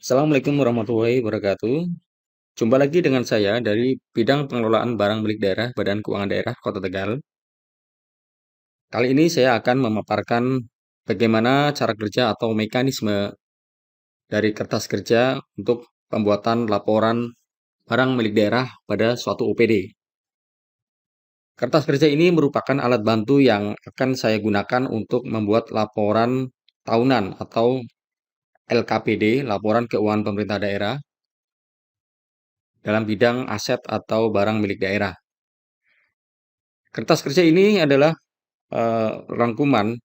Assalamualaikum warahmatullahi wabarakatuh. Jumpa lagi dengan saya dari bidang pengelolaan barang milik daerah Badan Keuangan Daerah Kota Tegal. Kali ini saya akan memaparkan bagaimana cara kerja atau mekanisme dari kertas kerja untuk pembuatan laporan barang milik daerah pada suatu OPD. Kertas kerja ini merupakan alat bantu yang akan saya gunakan untuk membuat laporan tahunan atau LKPD, Laporan Keuangan Pemerintah Daerah, dalam bidang aset atau barang milik daerah. Kertas kerja ini adalah rangkuman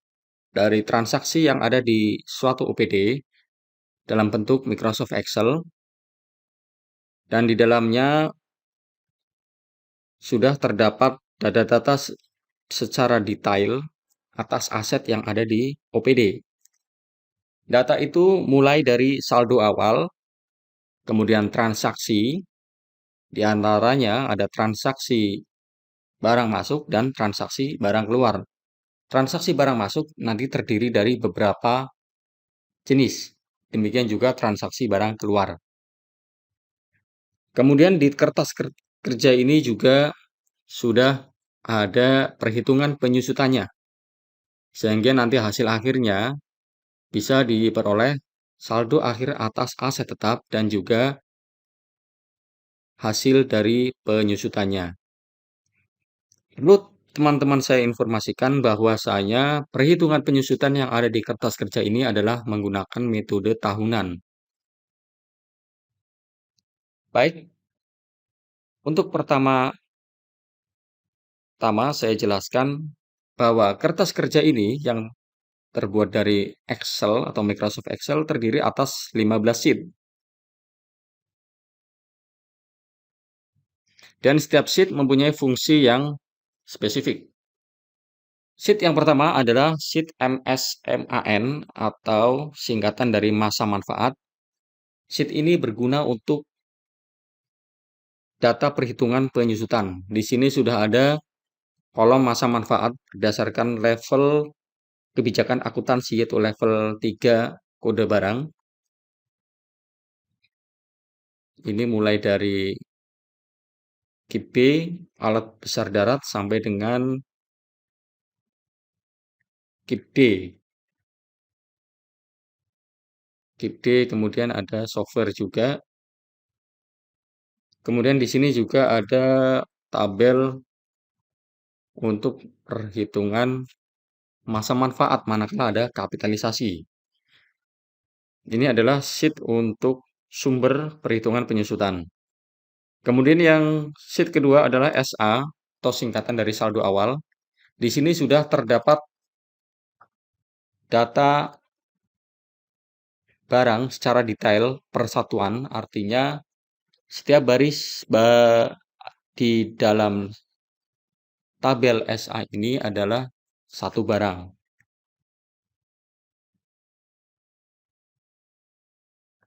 dari transaksi yang ada di suatu OPD dalam bentuk Microsoft Excel, dan di dalamnya sudah terdapat data-data secara detail atas aset yang ada di OPD. Data itu mulai dari saldo awal, kemudian transaksi, di antaranya ada transaksi barang masuk dan transaksi barang keluar. Transaksi barang masuk nanti terdiri dari beberapa jenis. Demikian juga transaksi barang keluar. Kemudian di kertas kerja ini juga sudah ada perhitungan penyusutannya, sehingga nanti hasil akhirnya bisa diperoleh saldo akhir atas aset tetap dan juga hasil dari penyusutannya. Perlu teman-teman saya informasikan bahwasanya perhitungan penyusutan yang ada di kertas kerja ini adalah menggunakan metode tahunan. Baik, untuk pertama saya jelaskan bahwa kertas kerja ini yang terbuat dari Excel atau Microsoft Excel terdiri atas 15 sheet. Dan setiap sheet mempunyai fungsi yang spesifik. Sheet yang pertama adalah sheet MSMAN atau singkatan dari masa manfaat. Sheet ini berguna untuk data perhitungan penyusutan. Di sini sudah ada kolom masa manfaat berdasarkan level kebijakan akuntansi yaitu level 3 kode barang. Ini mulai dari KIP B, alat besar darat, sampai dengan KIP D. KIP D, kemudian ada software juga. Kemudian di sini juga ada tabel untuk perhitungan masa manfaat manakala ada kapitalisasi. Ini adalah sheet untuk sumber perhitungan penyusutan. Kemudian yang sheet kedua adalah SA atau singkatan dari saldo awal. Di sini sudah terdapat data barang secara detail persatuan, artinya setiap baris di dalam tabel SA ini adalah satu barang.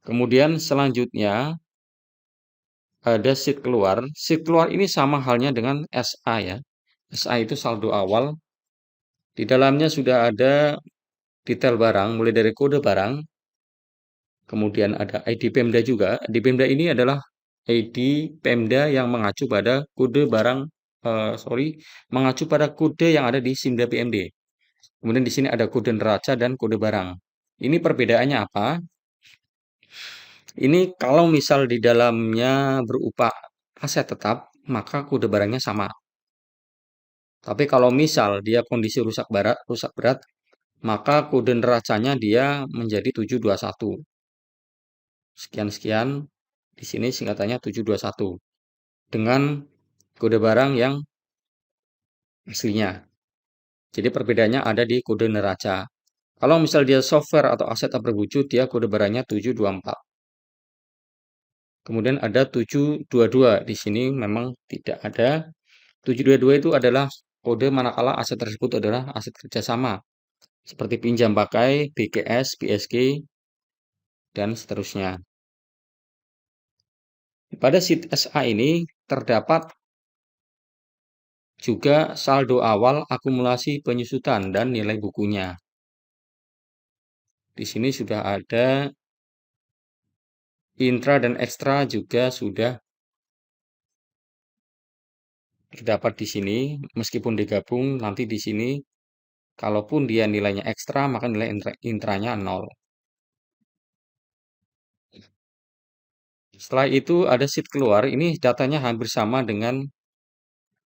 Kemudian selanjutnya ada sheet keluar. Sheet keluar ini sama halnya dengan SA ya. SA itu saldo awal. Di dalamnya sudah ada detail barang, mulai dari kode barang. Kemudian ada ID Pemda juga. ID Pemda ini adalah ID Pemda yang mengacu pada kode barang, mengacu pada kode yang ada di Simda PMD. Kemudian di sini ada kode neraca dan kode barang. Ini perbedaannya apa? Ini kalau misal di dalamnya berupa aset tetap, maka kode barangnya sama. Tapi kalau misal dia kondisi rusak berat, maka kode neracanya dia menjadi 721. Sekian-sekian, di sini singkatannya 721. Dengan kode barang yang aslinya. Jadi perbedaannya ada di kode neraca. Kalau misal dia software atau aset tak berwujud, dia kode barangnya 724. Kemudian ada 722. Di sini memang tidak ada. 722 itu adalah kode manakala aset tersebut adalah aset kerjasama. Seperti pinjam pakai, BKS, BSG, dan seterusnya. Pada sheet SA ini terdapat juga saldo awal akumulasi penyusutan dan nilai bukunya. Di sini sudah ada intra dan ekstra juga sudah terdapat di sini. Meskipun digabung nanti di sini, kalaupun dia nilainya ekstra, maka nilai intranya 0. Setelah itu ada sheet keluar, ini datanya hampir sama dengan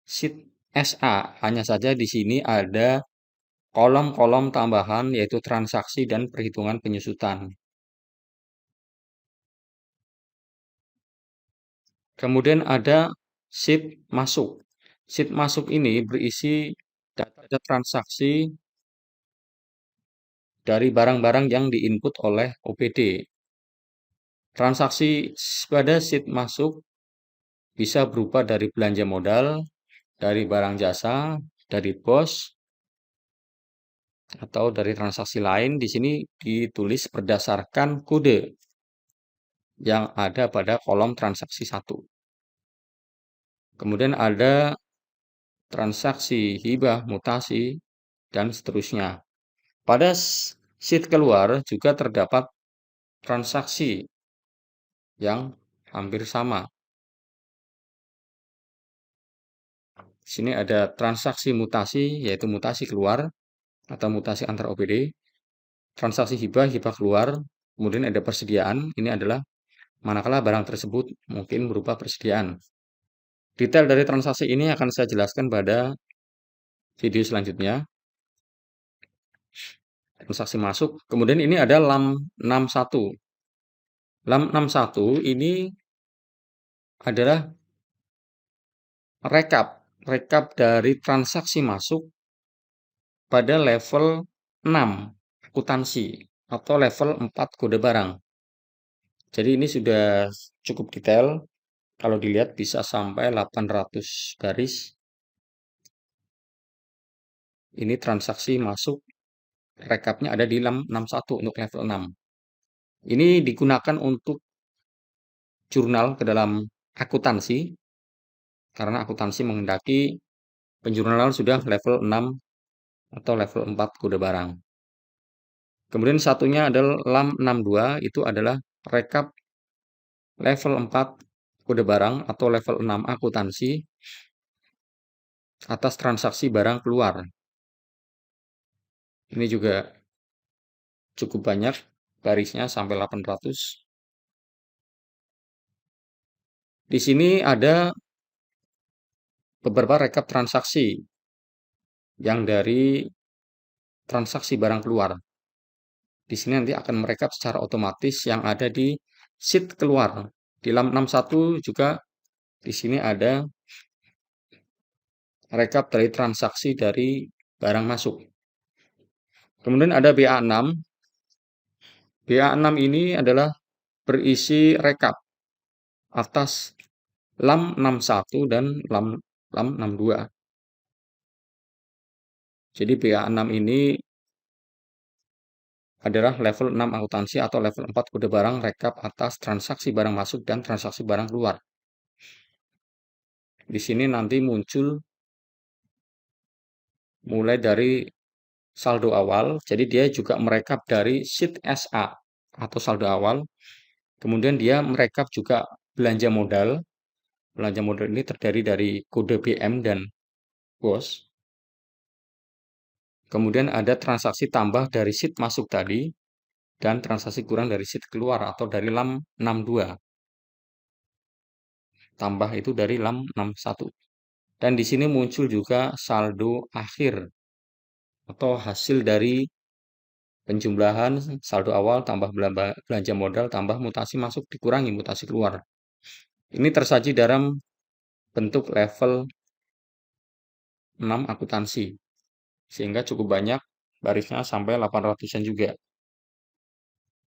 sheet SA. Hanya saja di sini ada kolom-kolom tambahan yaitu transaksi dan perhitungan penyusutan. Kemudian ada sheet masuk. Sheet masuk ini berisi data transaksi dari barang-barang yang diinput oleh OPD. Transaksi pada sheet masuk bisa berupa dari belanja modal, dari barang jasa, dari BOS, atau dari transaksi lain. Di sini ditulis berdasarkan kode yang ada pada kolom transaksi 1. Kemudian ada transaksi hibah, mutasi, dan seterusnya. Pada sheet keluar juga terdapat transaksi yang hampir sama. Di sini ada transaksi mutasi, yaitu mutasi keluar atau mutasi antar OPD. Transaksi hibah, hibah keluar. Kemudian ada persediaan, ini adalah manakala barang tersebut mungkin berupa persediaan. Detail dari transaksi ini akan saya jelaskan pada video selanjutnya. Transaksi masuk. Kemudian ini ada LAM 61. LAM 61 ini adalah rekap dari transaksi masuk pada level 6 akuntansi atau level 4 kode barang. Jadi ini sudah cukup detail. Kalau dilihat bisa sampai 800 garis. Ini transaksi masuk, rekapnya ada di LAM 61 untuk level 6. Ini digunakan untuk jurnal ke dalam akuntansi, karena akuntansi menghendaki penjurnalan sudah level 6 atau level 4 kode barang. Kemudian satunya adalah LAM 62, itu adalah rekap level 4 kode barang atau level 6 akuntansi atas transaksi barang keluar. Ini juga cukup banyak, garisnya sampai 800. Di sini ada beberapa rekap transaksi yang dari transaksi barang keluar. Di sini nanti akan merekap secara otomatis yang ada di sheet keluar. Di LAM 61 juga di sini ada rekap dari transaksi dari barang masuk. Kemudian ada BA6. BA6 ini adalah berisi rekap atas LAM 61 dan LAM 62. Jadi BA6 ini adalah level 6 akuntansi atau level 4 kode barang rekap atas transaksi barang masuk dan transaksi barang keluar. Di sini nanti muncul mulai dari saldo awal, jadi dia juga merekap dari sheet SA atau saldo awal. Kemudian dia merekap juga belanja modal. Belanja modal ini terdiri dari kode BM dan BOS. Kemudian ada transaksi tambah dari sheet masuk tadi dan transaksi kurang dari sheet keluar atau dari LAM 62. Tambah itu dari LAM 61. Dan di sini muncul juga saldo akhir atau hasil dari penjumlahan saldo awal tambah belanja modal tambah mutasi masuk dikurangi mutasi keluar. Ini tersaji dalam bentuk level 6 akuntansi. Sehingga cukup banyak, barisnya sampai 800-an juga.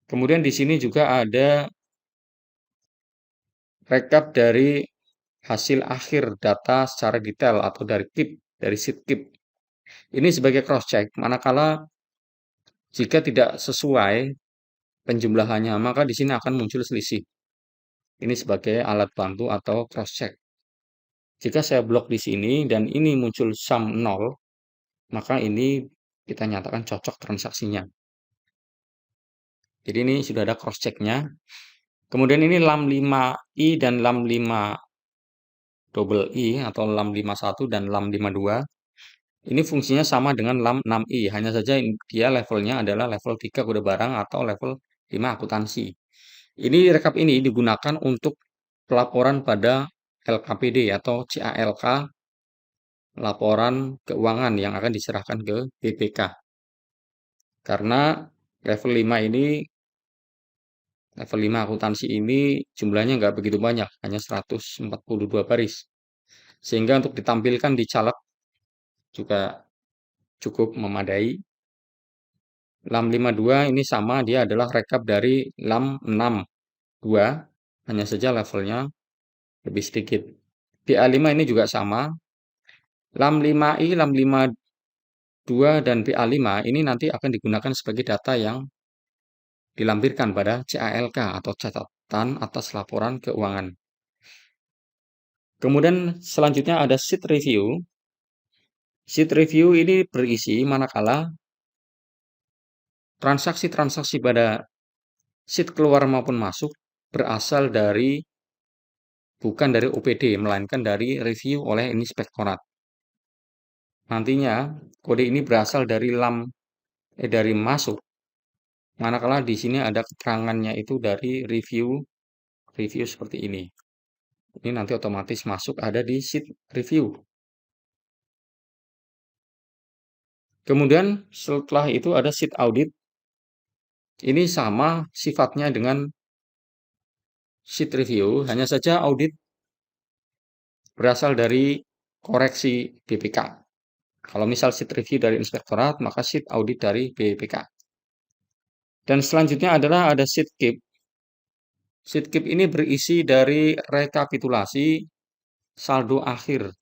Kemudian di sini juga ada rekap dari hasil akhir data secara detail atau dari KIP, dari sheet KIP. Ini sebagai cross check, manakala jika tidak sesuai penjumlahannya, maka di sini akan muncul selisih. Ini sebagai alat bantu atau cross check. Jika saya blok di sini dan ini muncul sum 0, maka ini kita nyatakan cocok transaksinya. Jadi ini sudah ada cross check-nya. Kemudian ini LAM5i dan LAM5 double I atau LAM51 dan LAM52. Ini fungsinya sama dengan LAM6i, hanya saja dia levelnya adalah level 3 kode barang atau level 5 akuntansi. Ini rekap ini digunakan untuk pelaporan pada LKPD atau CALK, laporan keuangan yang akan diserahkan ke BPK. Karena level 5 ini, level 5 akuntansi ini jumlahnya nggak begitu banyak, hanya 142 baris. Sehingga untuk ditampilkan di caleg juga cukup memadai. LAM52 ini sama, dia adalah rekap dari LAM62, hanya saja levelnya lebih sedikit. BA5 ini juga sama. LAM5i, LAM52, dan BA5 ini nanti akan digunakan sebagai data yang dilampirkan pada CALK atau catatan atas laporan keuangan. Kemudian selanjutnya ada sheet review. Sheet review ini berisi manakala transaksi-transaksi pada sheet keluar maupun masuk berasal dari bukan dari OPD, melainkan dari review oleh inspektorat. Nantinya kode ini berasal dari dari masuk. Manakala di sini ada keterangannya itu dari review seperti ini. Ini nanti otomatis masuk ada di sheet review. Kemudian setelah itu ada sheet audit. Ini sama sifatnya dengan sheet review, hanya saja audit berasal dari koreksi BPK. Kalau misal sheet review dari inspektorat, maka sheet audit dari BPK. Dan selanjutnya adalah ada sheet keep. Sheet keep ini berisi dari rekapitulasi saldo akhir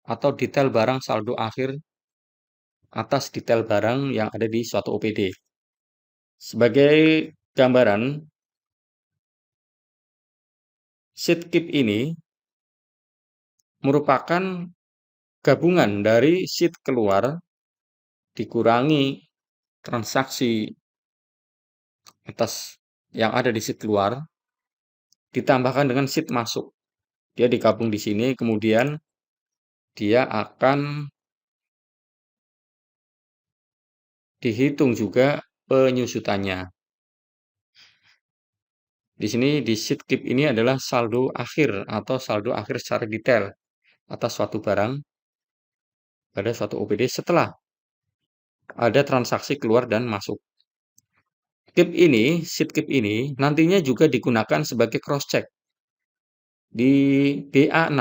atau detail barang saldo akhir atas detail barang yang ada di suatu OPD. Sebagai gambaran, sheet keep ini merupakan gabungan dari sheet keluar dikurangi transaksi atas yang ada di sheet keluar ditambahkan dengan sheet masuk. Dia digabung di sini, kemudian dia akan dihitung juga penyusutannya. Di sini di sheet keep ini adalah saldo akhir atau saldo akhir secara detail atas suatu barang pada suatu OPD setelah ada transaksi keluar dan masuk. Sheet keep ini nantinya juga digunakan sebagai cross check. Di BA6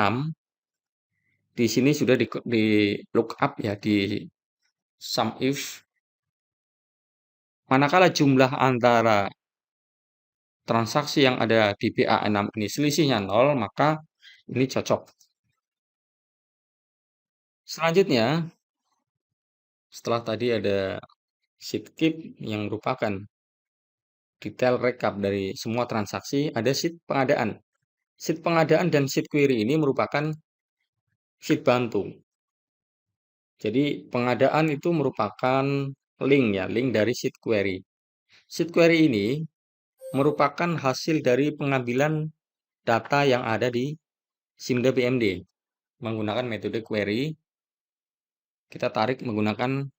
di sini sudah di lookup ya di sum if manakala jumlah antara transaksi yang ada di BA6 ini selisihnya 0, maka ini cocok. Selanjutnya, setelah tadi ada sheet keep yang merupakan detail rekap dari semua transaksi, ada sheet pengadaan. Sheet pengadaan dan sheet query ini merupakan sheet bantu. Jadi pengadaan itu merupakan link dari sheet query. Sheet query ini merupakan hasil dari pengambilan data yang ada di SIMDA BMD. Menggunakan metode query, kita tarik menggunakan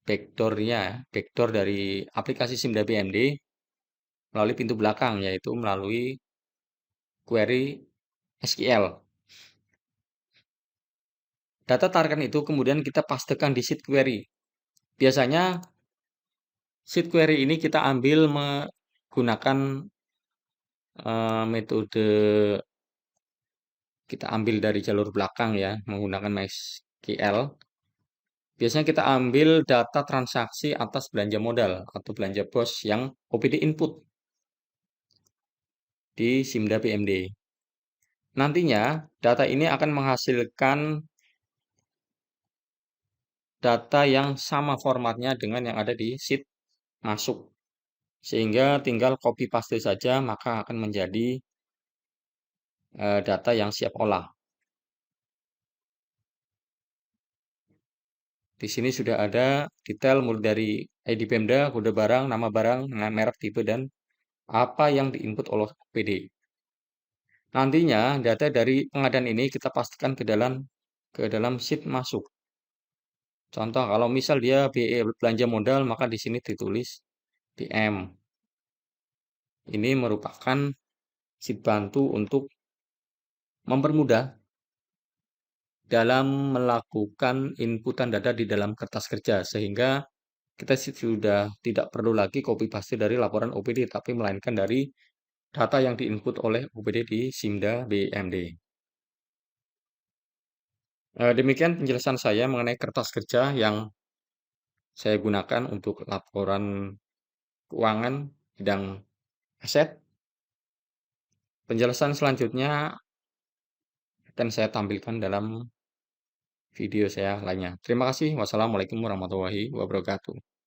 backdoor dari aplikasi SIMDA BMD melalui pintu belakang, yaitu melalui query SQL. Data tarikan itu kemudian kita pastekan di sheet query. Biasanya sheet query ini kita ambil menggunakan metode kita ambil dari jalur belakang ya, menggunakan MySQL. Biasanya kita ambil data transaksi atas belanja modal atau belanja BOS yang OPD input di SIMDA BMD. Nantinya data ini akan menghasilkan data yang sama formatnya dengan yang ada di sheet masuk. Sehingga tinggal copy paste saja maka akan menjadi data yang siap olah. Di sini sudah ada detail mulai dari ID Pemda, kode barang, nama barang, merek, tipe, dan apa yang diinput oleh OPD. Nantinya data dari pengadaan ini kita pastikan ke dalam sheet masuk. Contoh kalau misal dia belanja modal, maka di sini ditulis DM. Ini merupakan sheet bantu untuk mempermudah dalam melakukan inputan data di dalam kertas kerja, sehingga kita sudah tidak perlu lagi copy paste dari laporan OPD, tapi melainkan dari data yang diinput oleh OPD di SIMDA BMD. Demikian penjelasan saya mengenai kertas kerja yang saya gunakan untuk laporan keuangan bidang aset. Penjelasan selanjutnya akan saya tampilkan dalam video saya lainnya. Terima kasih. Wassalamualaikum warahmatullahi wabarakatuh.